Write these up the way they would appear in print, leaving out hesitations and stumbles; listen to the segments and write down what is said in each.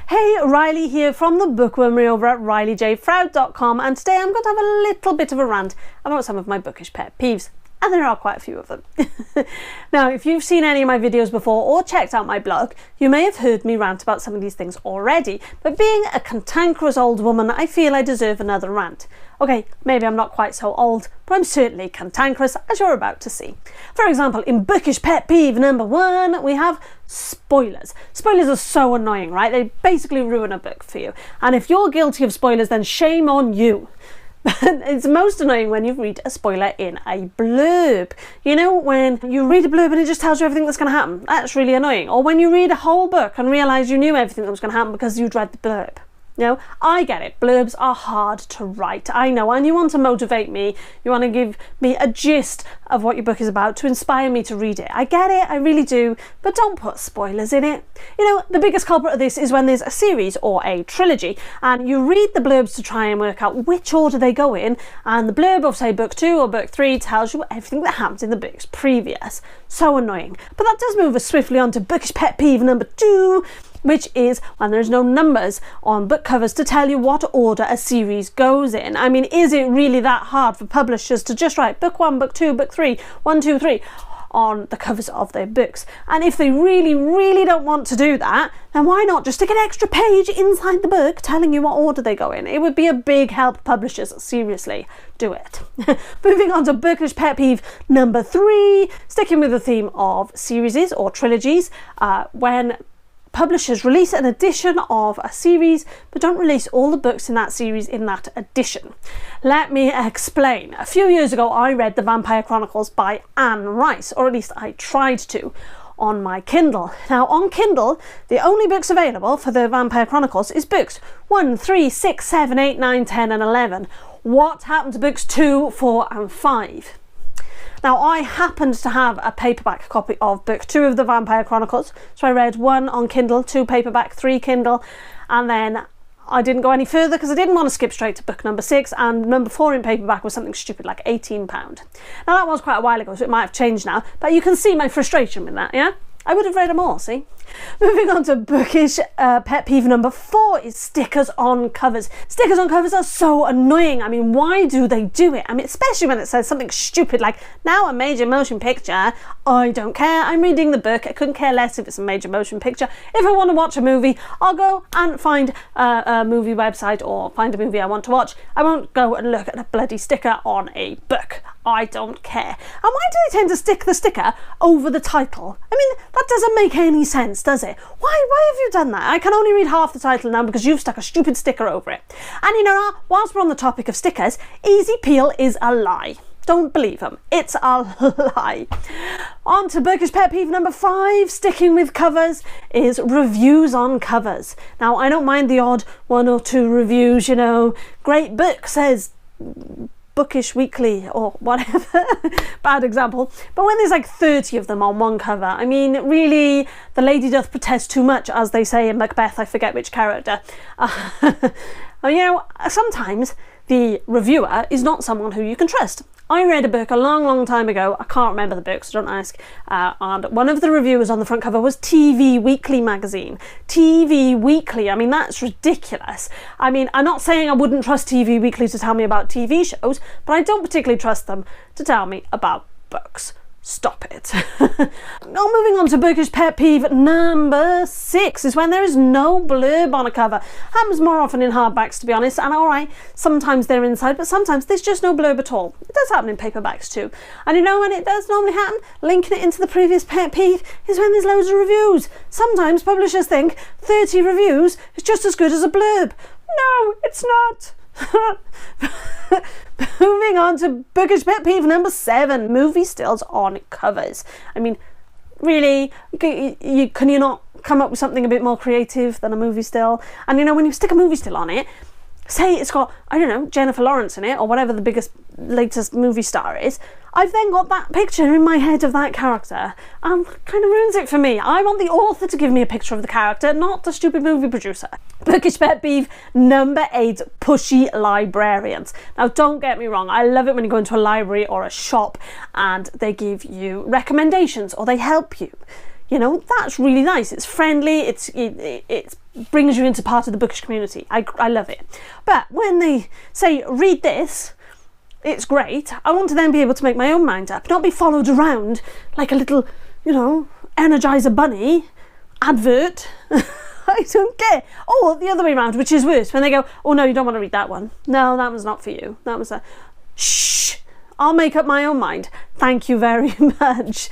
Hey, Riley here from the Bookwormery over at rileyjfroud.com, and today I'm going to have a little bit of a rant about some of my bookish pet peeves. And there are quite a few of them. Now, if you've seen any of my videos before or checked out my blog, you may have heard me rant about some of these things already, but being a cantankerous old woman, I feel I deserve another rant. Okay, maybe I'm not quite so old, but I'm certainly cantankerous, as you're about to see. For example, in Bookish Pet Peeve number 1, we have spoilers. Spoilers are so annoying, right? They basically ruin a book for you. And if you're guilty of spoilers, then shame on you. It's most annoying when you read a spoiler in a blurb. You know, when you read a blurb and it just tells you everything that's going to happen. That's really annoying. Or when you read a whole book and realise you knew everything that was going to happen because you'd read the blurb. You know, I get it. Blurbs are hard to write. I know. And you want to motivate me. You want to give me a gist of what your book is about to inspire me to read it. I get it. I really do. But don't put spoilers in it. You know, the biggest culprit of this is when there's a series or a trilogy and you read the blurbs to try and work out which order they go in, and the blurb of, say, book 2 or book 3 tells you everything that happens in the books previous. So annoying. But that does move us swiftly on to Bookish Pet Peeve number 2, which is when there's no numbers on book covers to tell you what order a series goes in. I mean, is it really that hard for publishers to just write book 1, book 2, book 3, 1, 2, 3 on the covers of their books? And if they really don't want to do that, then why not just stick an extra page inside the book telling you what order they go in? It would be a big help, publishers. Seriously, do it. Moving on to Bookish Pet Peeve number 3, sticking with the theme of series or trilogies, when publishers release an edition of a series but don't release all the books in that series in that edition. Let me explain. A few years ago I read The Vampire Chronicles by Anne Rice, or at least I tried to, on my Kindle. Now on Kindle, the only books available for The Vampire Chronicles is books 1, 3, 6, 7, 8, 9, 10 and 11. What happened to books 2, 4 and 5? Now, I happened to have a paperback copy of book 2 of The Vampire Chronicles, so I read 1 on Kindle, 2 paperback, 3 Kindle, and then I didn't go any further because I didn't want to skip straight to book number 6, and number 4 in paperback was something stupid like £18. Now, that was quite a while ago, so it might have changed now, but you can see my frustration with that, yeah? I would have read them all, see? Moving on to Bookish Pet Peeve number 4 is stickers on covers. Stickers on covers are so annoying. I mean, why do they do it? I mean, especially when it says something stupid like, now a major motion picture. I don't care. I'm reading the book. I couldn't care less if it's a major motion picture. If I want to watch a movie, I'll go and find a movie website or find a movie I want to watch. I won't go and look at a bloody sticker on a book. I don't care. And why do they tend to stick the sticker over the title? I mean, that doesn't make any sense, does it? Why have you done that? I can only read half the title now because you've stuck a stupid sticker over it. And you know, whilst we're on the topic of stickers, Easy Peel is a lie. Don't believe them. It's a lie. On to Bookish Pet Peeve number 5, sticking with covers, is reviews on covers. Now, I don't mind the odd 1 or 2 reviews, you know, great book says Bookish Weekly or whatever. Bad example. But when there's like 30 of them on one cover, I mean, really, the lady doth protest too much, as they say in Macbeth, I forget which character. You know, sometimes the reviewer is not someone who you can trust. I read a book a long time ago, I can't remember the book, so don't ask, and one of the reviewers on the front cover was TV Weekly magazine. TV Weekly, I mean, that's ridiculous. I mean, I'm not saying I wouldn't trust TV Weekly to tell me about TV shows, but I don't particularly trust them to tell me about books. Stop it. Now moving on to Bookish Pet Peeve number 6 is when there is no blurb on a cover. Happens more often in hardbacks, to be honest, and alright, sometimes they're inside, but sometimes there's just no blurb at all. It does happen in paperbacks too. And you know when it does normally happen? Linking it into the previous pet peeve is when there's loads of reviews. Sometimes publishers think 30 reviews is just as good as a blurb. No, it's not. Moving on to Bookish Pet Peeve number 7, movie stills on covers. I mean, really, can you not come up with something a bit more creative than a movie still? And you know, when you stick a movie still on it, say it's got, I don't know, Jennifer Lawrence in it, or whatever the biggest, latest movie star is, I've then got that picture in my head of that character, and kind of ruins it for me. I want the author to give me a picture of the character, not the stupid movie producer. Bookish Pet Peeve number 8, pushy librarians. Now, don't get me wrong, I love it when you go into a library or a shop and they give you recommendations or they help you. You know, that's really nice. It's friendly. It brings you into part of the bookish community. I love it. But when they say, read this, it's great. I want to then be able to make my own mind up, not be followed around like a little, you know, Energizer bunny advert. I don't care. Or the other way around, which is worse, when they go, oh no, you don't want to read that one. No, that one's not for you. That was a... Shh! I'll make up my own mind. Thank you very much.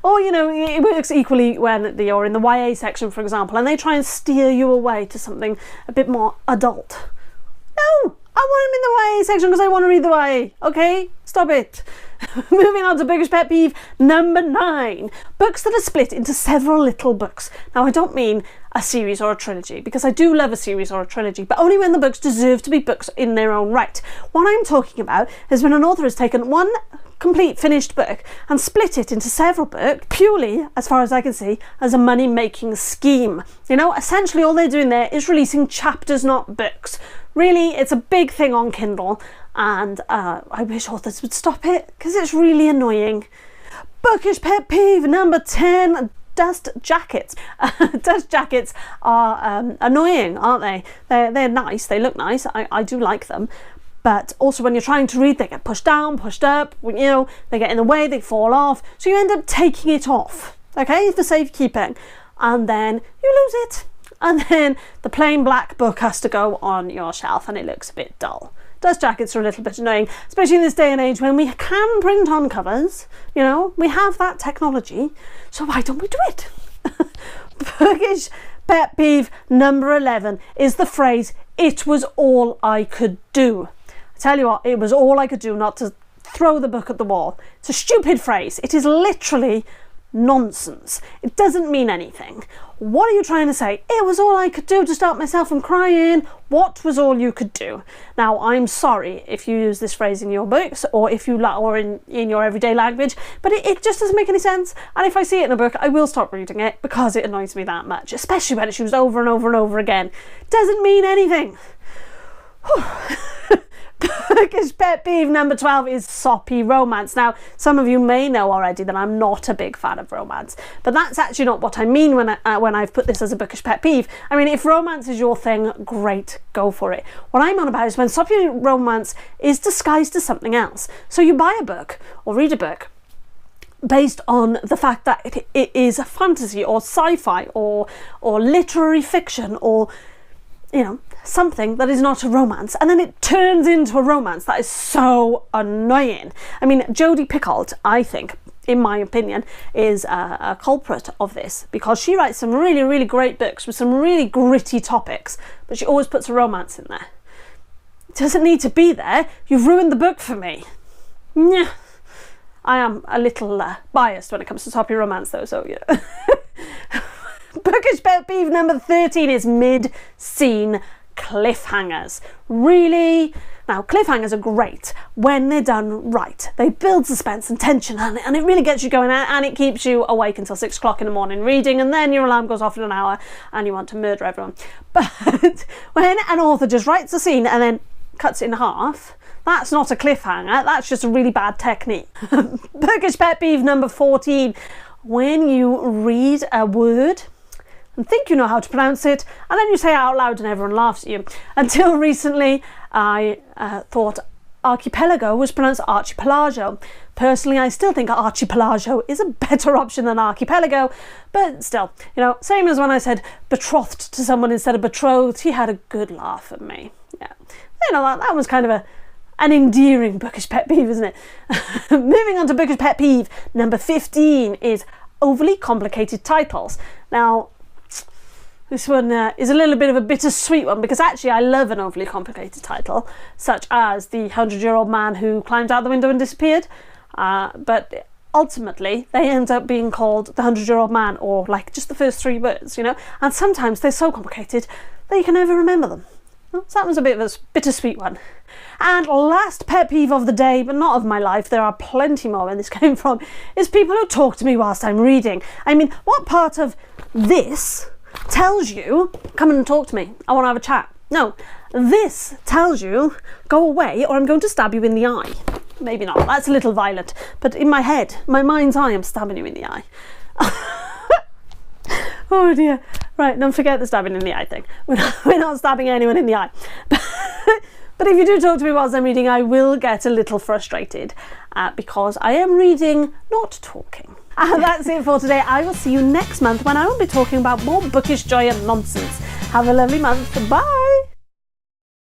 Or, you know, it works equally when you're in the YA section, for example, and they try and steer you away to something a bit more adult. No! I want them in the YA section because I want to read the YA. Okay? Stop it. Moving on to Bookish Pet Peeve number 9. Books that are split into several little books. Now, I don't mean a series or a trilogy, because I do love a series or a trilogy, but only when the books deserve to be books in their own right. What I'm talking about is when an author has taken one complete finished book and split it into several books, purely, as far as I can see, as a money-making scheme. You know, essentially all they're doing there is releasing chapters, not books. Really, it's a big thing on Kindle, and I wish authors would stop it, because it's really annoying. Bookish Pet Peeve number 10. Dust jackets. Dust jackets are annoying, aren't they? They're nice, they look nice, I do like them. But also when you're trying to read, they get pushed down, pushed up, you know, they get in the way, they fall off. So you end up taking it off, okay, for safekeeping. And then you lose it. And then the plain black book has to go on your shelf and it looks a bit dull. Dust jackets are a little bit annoying, especially in this day and age when we can print on covers. You know, we have that technology, so why don't we do it? Bookish Pet Peeve number 11 is the phrase, "It was all I could do." I tell you what, it was all I could do not to throw the book at the wall. It's a stupid phrase. It is literally nonsense. It doesn't mean anything. What are you trying to say? It was all I could do to stop myself from crying. What was all you could do? Now, I'm sorry if you use this phrase in your books or if you or in your everyday language, but it just doesn't make any sense. And if I see it in a book, I will stop reading it because it annoys me that much, especially when it's used over and over and over again. Doesn't mean anything. Bookish Pet Peeve number 12 is soppy romance. Now, some of you may know already that I'm not a big fan of romance, but that's actually not what I mean when I've put this as a bookish pet peeve. I mean, if romance is your thing, great, go for it. What I'm on about is when soppy romance is disguised as something else. So you buy a book or read a book based on the fact that it is a fantasy or sci-fi or literary fiction or, you know, something that is not a romance, and then it turns into a romance. That is so annoying. I mean, Jodie Picoult, I think, in my opinion, is a culprit of this, because she writes some really, really great books with some really gritty topics, but she always puts a romance in there. It doesn't need to be there. You've ruined the book for me. Yeah. I am a little biased when it comes to soppy romance, though, so yeah. Bookish Pet Peeve number 13 is mid-scene cliffhangers. Really? Now, cliffhangers are great when they're done right. They build suspense and tension, and it really gets you going, and it keeps you awake until 6 o'clock in the morning reading, and then your alarm goes off in an hour and you want to murder everyone. But when an author just writes a scene and then cuts it in half, that's not a cliffhanger, that's just a really bad technique. Bookish Pet Peeve number 14. When you read a word and think you know how to pronounce it, and then you say it out loud and everyone laughs at you. Until recently, I thought archipelago was pronounced archipelago. Personally, I still think archipelago is a better option than archipelago, but still, you know, same as when I said betrothed to someone instead of betrothed, he had a good laugh at me. Yeah, you know, that was kind of an endearing bookish pet peeve, isn't it? Moving on to bookish pet peeve number 15 is overly complicated titles. Now, this one is a little bit of a bittersweet one, because actually I love an overly complicated title, such as The 100-Year-Old Man Who Climbed Out the Window and Disappeared. But ultimately, they end up being called The 100-Year-Old Man, or like just the first 3 words, you know? And sometimes they're so complicated that you can never remember them. So that was a bit of a bittersweet one. And last pet peeve of the day, but not of my life, there are plenty more where this came from, is people who talk to me whilst I'm reading. I mean, what part of this tells you, come and talk to me, I want to have a chat? No, this tells you, go away or I'm going to stab you in the eye. maybe not. That's a little violent. But in my head, my mind's eye, I'm stabbing you in the eye. Oh dear. Right, don't forget the stabbing in the eye thing. We're not stabbing anyone in the eye. But if you do talk to me whilst I'm reading, I will get a little frustrated because I am reading, not talking. And that's it for today. I will see you next month when I will be talking about more bookish joy and nonsense. Have a lovely month. Bye!